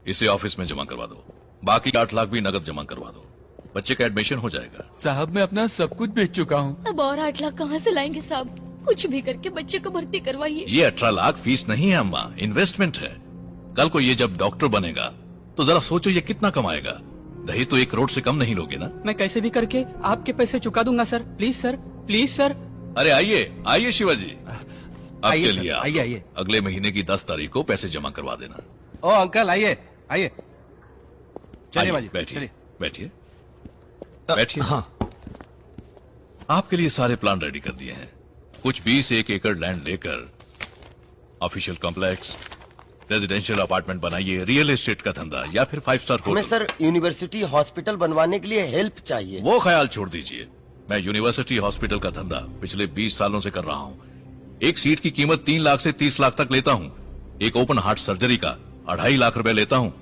इसे ऑफिस में जमा करवा दो, बाकी 8 लाख भी नगद जमा करवा दो, बच्चे का एडमिशन हो जाएगा। साहब मैं अपना सब कुछ बेच चुका हूँ। अब और 8 लाख कहाँ से लाएंगे साहब? कुछ भी करके बच्चे को भर्ती करवाइए। ये 18 लाख फीस नहीं है अम्मा, इन्वेस्टमेंट है। कल को ये जब डॉक्टर बनेगा तो जरा सोचो ये कितना कमाएगा। दहेज तो 1 करोड़ से कम नहीं लोगे ना? मैं कैसे भी करके आपके पैसे चुका दूंगा sir. Please sir, please sir. अरे आइए आइए शिवाजी, अब आइए चलिए सर, आप। आइए, आइए। अगले महीने की 10 तारीख को पैसे जमा करवा देना। ओ अंकल आइए आइए, चलिए आइए, बाजी बैठिए चलिए। बैठिए बैठिए। हाँ आपके लिए सारे प्लान रेडी कर दिए हैं। कुछ 20 एकड़ लैंड लेकर ऑफिशियल कॉम्प्लेक्स, रेजिडेंशियल अपार्टमेंट बनाइए, रियल एस्टेट का धंधा या फिर 5 स्टार हमें होटल। सर यूनिवर्सिटी हॉस्पिटल बनवाने के लिए हेल्प चाहिए। वो ख्याल छोड़ दीजिए, मैं यूनिवर्सिटी हॉस्पिटल का धंधा पिछले 20 सालों से कर रहा हूँ। एक सीट की कीमत 3 लाख से 30 लाख तक लेता हूँ। एक ओपन हार्ट सर्जरी का 2.5 लाख रुपए लेता हूँ।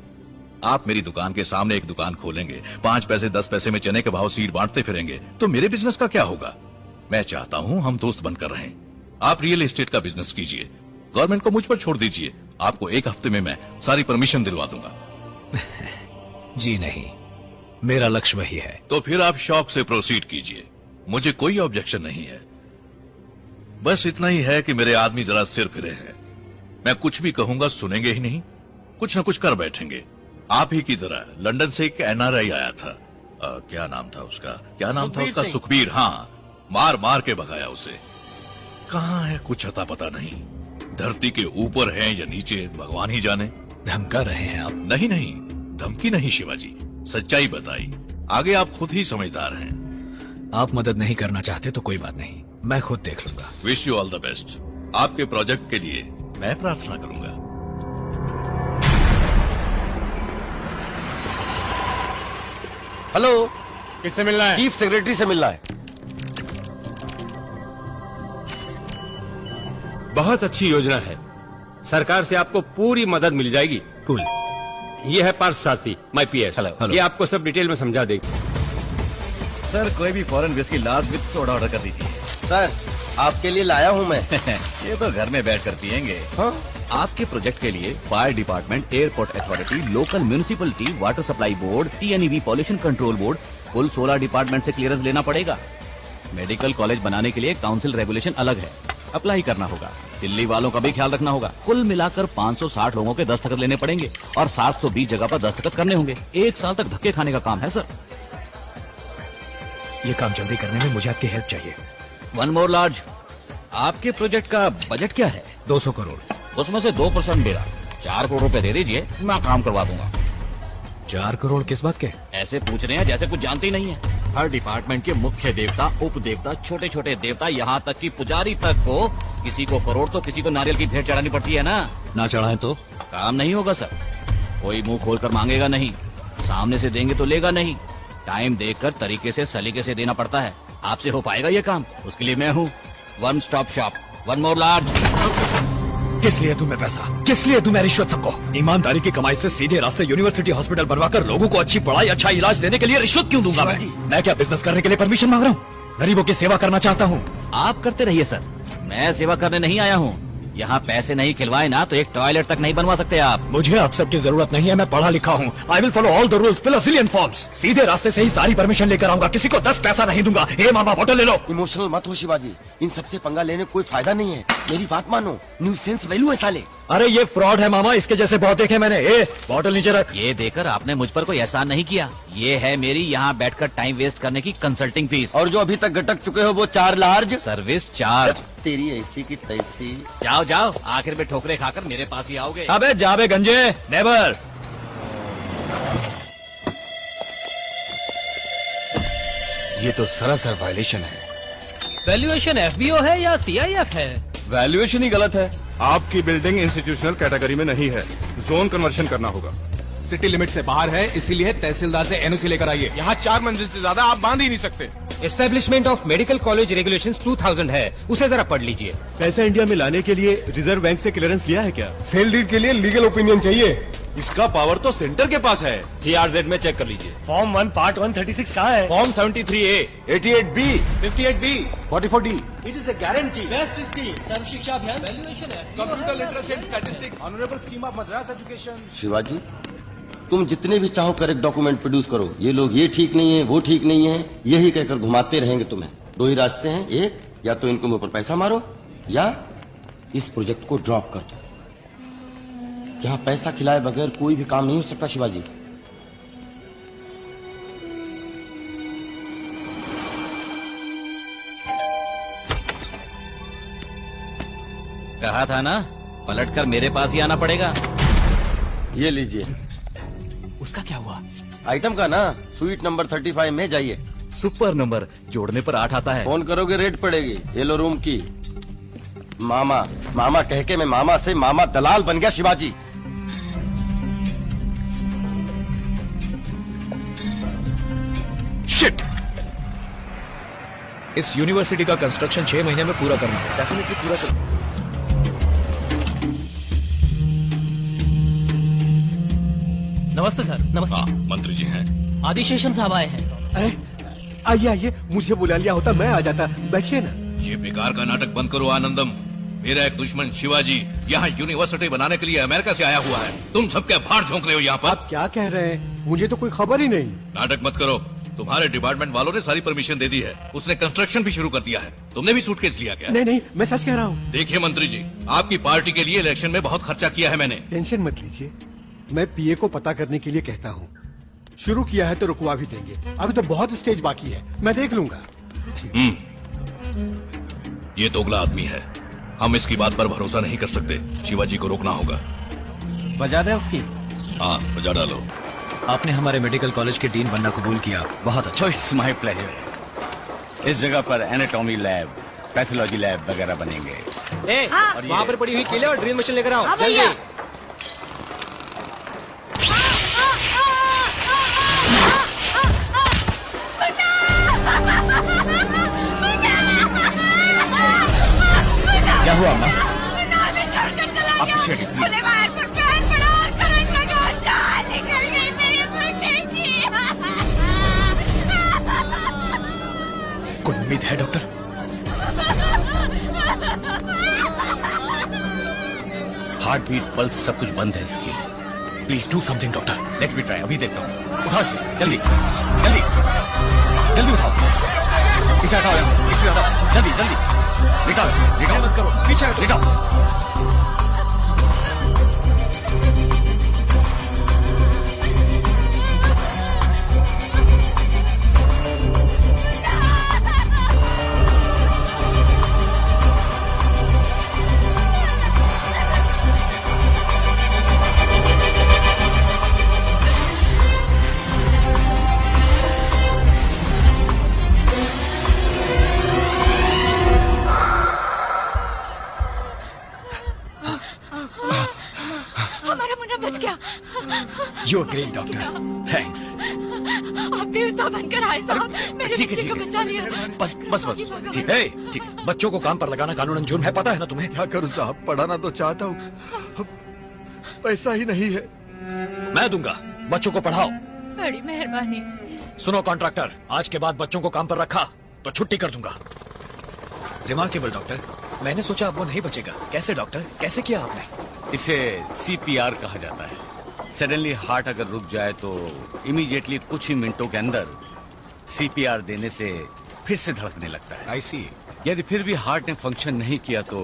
आप मेरी दुकान के सामने एक दुकान खोलेंगे, 5 पैसे 10 पैसे में चने के भाव सीट बांटते फिरेंगे, तो मेरे बिजनेस का क्या होगा? मैं चाहता हूँ हम दोस्त बनकर रहें। आप रियल एस्टेट का बिजनेस कीजिए, गवर्नमेंट को मुझ पर छोड़ दीजिए। आपको 1 हफ्ते में मैं सारी परमिशन दिलवा दूंगा। जी नहीं, मेरा लक्ष्य वही है। तो फिर आप शौक से प्रोसीड कीजिए, मुझे कोई ऑब्जेक्शन नहीं है। बस इतना ही है कि मेरे आदमी जरा सिर फिरे हैं। मैं कुछ भी कहूंगा सुनेंगे ही नहीं, कुछ न कुछ कर बैठेंगे। आप ही की तरह लंदन से एक NRI आया था, क्या नाम था उसका? सुखबीर। हाँ, मार मार के भगाया उसे। कहाँ है कुछ अता पता नहीं, धरती के ऊपर है या नीचे भगवान ही जाने। धमका रहे हैं आप? नहीं नहीं, धमकी नहीं शिवाजी, सच्चाई बताई। आगे आप खुद ही समझदार हैं। आप मदद नहीं करना चाहते तो कोई बात नहीं, मैं खुद देख लूंगा। Wish you all the best. आपके प्रोजेक्ट के लिए मैं प्रार्थना करूंगा। हेलो, किससे मिलना है? चीफ सेक्रेटरी से मिलना है। बहुत अच्छी योजना है, सरकार से आपको पूरी मदद मिल जाएगी। कूल। ये है पार्थ सारथी, माय PS। हेलो। ये आपको सब डिटेल में समझा देगी। सर कोई भी foreign whisky large with soda order कर दीजिए। सर आपके लिए लाया हूँ मैं। ये तो घर में बैठ कर पियेंगे। हाँ? आपके प्रोजेक्ट के लिए fire department, airport authority, local municipality, water supply board, TNEB pollution control board, कुल 16 डिपार्टमेंट से क्लियरेंस लेना पड़ेगा। मेडिकल कॉलेज बनाने के लिए काउंसिल रेगुलेशन अलग है, अप्लाई करना होगा। दिल्ली वालों का भी ख्याल रखना होगा। कुल मिलाकर 560 लोगों के दस्तखत लेने पड़ेंगे और 720 जगह पर दस्तखत करने होंगे। 1 साल तक धक्के खाने का काम है सर। ये काम जल्दी करने में मुझे आपकी हेल्प चाहिए। 1 मोर लार्ज, आपके प्रोजेक्ट का बजट क्या है? 200 करोड़। उसमें से 2% मेरा, 4 करोड़ रुपए दे दीजिए, मैं काम करवा दूंगा। 4 करोड़ किस बात के? ऐसे पूछ रहे हैं जैसे कुछ जानते ही नहीं है। हर डिपार्टमेंट के मुख्य देवता, उप देवता, छोटे छोटे देवता, यहाँ तक कि पुजारी तक को, किसी को करोड़ तो किसी को नारियल की भेंट चढ़ानी पड़ती है ना। ना चढ़ाएं तो काम नहीं होगा सर, कोई मुंह खोलकर मांगेगा नहीं, सामने से देंगे तो लेगा नहीं। टाइम देखकर तरीके से सलीके से देना पड़ता है। आपसे हो पाएगा ये काम? उसके लिए मैं हूँ। 1 स्टॉप शॉप, 1 मोर लार्ज। किस लिए तुम्हें पैसा? किस लिए तुम्हें रिश्वत? सबको ईमानदारी की कमाई से सीधे रास्ते यूनिवर्सिटी हॉस्पिटल बनवाकर लोगों को अच्छी पढ़ाई, अच्छा इलाज देने के लिए रिश्वत क्यों दूंगा मैं क्या बिजनेस करने के लिए परमिशन मांग रहा हूँ? गरीबों की सेवा करना चाहता हूँ। आप करते रहिए सर, मैं सेवा करने नहीं आया हूँ। यहाँ पैसे नहीं खिलवाए ना तो एक टॉयलेट तक नहीं बनवा सकते आप। मुझे आप सबकी जरूरत नहीं है, मैं पढ़ा लिखा हूँ। I will follow all the rules, fill a zillion forms. सीधे रास्ते से ही सारी परमिशन लेकर आऊंगा, किसी को 10 पैसा नहीं दूंगा। हे मामा बोतल ले लो। इमोशनल मत हो शिवाजी, इन सबसे पंगा लेने कोई फायदा नहीं है। मेरी बात मानो, न्यू सेंस वैल्यू है साले। अरे ये फ्रॉड है मामा, इसके जैसे बहुत देखे मैंने। बोतल नीचे रख। ये देकर आपने मुझ पर कोई एहसान नहीं किया। ये है मेरी यहाँ बैठकर टाइम वेस्ट करने की कंसल्टिंग फीस। और जो अभी तक गटक चुके हो वो 4 लार्ज सर्विस चार्ज। तेरी ऐसी की तैसी। जाओ जाओ, आखिर में ठोकरे खाकर मेरे पास ही आओगे। अबे जाबे गंजे, नेवर। ये तो सरासर वायलेशन है। वैल्यूएशन FBO है या CIF है? वैल्यूएशन ही गलत है। आपकी बिल्डिंग इंस्टीट्यूशनल कैटेगरी में नहीं है, जोन कन्वर्शन करना होगा। सिटी लिमिट से बाहर है, इसीलिए तहसीलदार से NOC लेकर आइए। यहाँ 4 मंजिल से ज्यादा आप बांध ही नहीं सकते। Establishment of medical college regulations 2000 है, उसे जरा पढ़ लीजिए। पैसे इंडिया में लाने के लिए रिजर्व बैंक से क्लियरेंस लिया है क्या? सेल डीड के लिए लीगल ओपिनियन चाहिए। इसका पावर तो सेंटर के पास है। CRZ में चेक कर लीजिए। फॉर्म 1 पार्ट 136 कहाँ है? Form 73A, 88B, 58B, 44D। It is a guarantee. Best scheme Sarva Shiksha Abhiyan valuation है। Computer literacy and statistics, honourable scheme of Madras education. Shivaji तुम जितने भी चाहो करेक्ट डॉक्यूमेंट प्रोड्यूस करो, ये लोग ये ठीक नहीं है, वो ठीक नहीं है, यही कहकर घुमाते रहेंगे तुम्हें। दो ही रास्ते हैं, एक या तो इनको मुंह पर पैसा मारो या इस प्रोजेक्ट को ड्रॉप कर दो। यहाँ पैसा खिलाए बगैर कोई भी काम नहीं हो सकता शिवाजी। कहा था ना, पलटकर मेरे पास ही आना पड़ेगा। ये लीजिए। उसका क्या हुआ? आइटम का ना, स्वीट नंबर 35 में जाइए। सुपर नंबर, जोड़ने पर 8 आता है। फोन करोगे रेट पड़ेगी। येलो रूम की। मामा मामा कह के मैं मामा से मामा दलाल बन गया शिवाजी। शिट! इस यूनिवर्सिटी का कंस्ट्रक्शन 6 महीने में पूरा करना है। डेफिनेटली पूरा कर। नमस्ते सर। नमस्ते। हाँ, मंत्री जी हैं। आदिशेषन साहब आए हैं। आइए आइए, मुझे बुला लिया होता मैं आ जाता। बैठिए ना। ये बेकार का नाटक बंद करो आनंदम। मेरा एक दुश्मन शिवाजी यहाँ यूनिवर्सिटी बनाने के लिए अमेरिका से आया हुआ है। तुम सब क्या भाड़ झोंक रहे हो यहाँ पर? आप क्या कह रहे हैं? मुझे तो कोई खबर ही नहीं। नाटक मत करो। तुम्हारे डिपार्टमेंट वालों ने सारी परमिशन दे दी है। उसने कंस्ट्रक्शन भी शुरू कर दिया है। तुमने भी सूटकेस लिया क्या? नहीं नहीं, मैं सच कह रहा हूँ। देखिए मंत्री जी, आपकी पार्टी के लिए इलेक्शन में बहुत खर्चा किया है मैंने। टेंशन मत लीजिए, मैं पीए को पता करने के लिए कहता हूँ। शुरू किया है तो रुकवा भी देंगे। अभी तो बहुत स्टेज बाकी है, मैं देख लूंगा। ये दोगला आदमी है, हम इसकी बात पर भरोसा नहीं कर सकते। शिवाजी को रोकना होगा। बजा दें उसकी? हाँ, बजा डालो। आपने हमारे मेडिकल कॉलेज के डीन बनना कबूल किया, बहुत अच्छा। It's my pleasure. इस जगह पर एनाटॉमी लैब, पैथोलॉजी लैब वगैरह बनेंगे। वहाँ पर पड़ी हुई केले और ड्रिल मशीन लेकर आओ। हाँ भैया। क्या हुआ अम्मा? आप पीछे हटिए, प्लीज। कोई उम्मीद है डॉक्टर? हार्ट बीट, पल्स सब कुछ बंद है इसकी। Please do something doctor. Let me try, अभी देखता हूँ। उठाओ इसे, जल्दी जल्दी जल्दी उठाओ। इसे हटाओ यहाँ से, इसे हटाओ, जल्दी जल्दी। लिटाओ, लिटाओ मत करो, पीछे हटो, लिटाओ। हमारा मुन्ना बच गया। You are great doctor, thanks. आप देवता बनकर आए साहब, मेरे ठीक है, बच्चे ठीक को है। बचा लिया। बस बस बस, ठीक है, ठीक। बच्चों को काम पर लगाना कानूनन जुर्म है, पता है ना तुम्हें? क्या करूँ साहब, पढ़ाना तो चाहता हूँ, पैसा ही नहीं है। मैं दूंगा, बच्चों को पढ़ाओ। बड़ी मेहरबानी। सुनो कॉन्ट्रैक्टर, आज के बाद बच्चों को काम पर रखा तो छुट्टी कर दूंगा। रिमार्केबल डॉक्टर, मैंने सोचा अब वो नहीं बचेगा। कैसे डॉक्टर, कैसे किया आपने? इसे सीपीआर कहा जाता है। सडनली हार्ट अगर रुक जाए तो इमीडिएटली कुछ ही मिनटों के अंदर सीपीआर देने से फिर से धड़कने लगता है। आई सी। यदि फिर भी हार्ट ने फंक्शन नहीं किया तो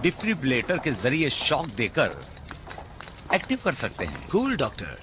डिफिब्रिलेटर के जरिए शॉक देकर एक्टिव कर सकते हैं। Cool doctor.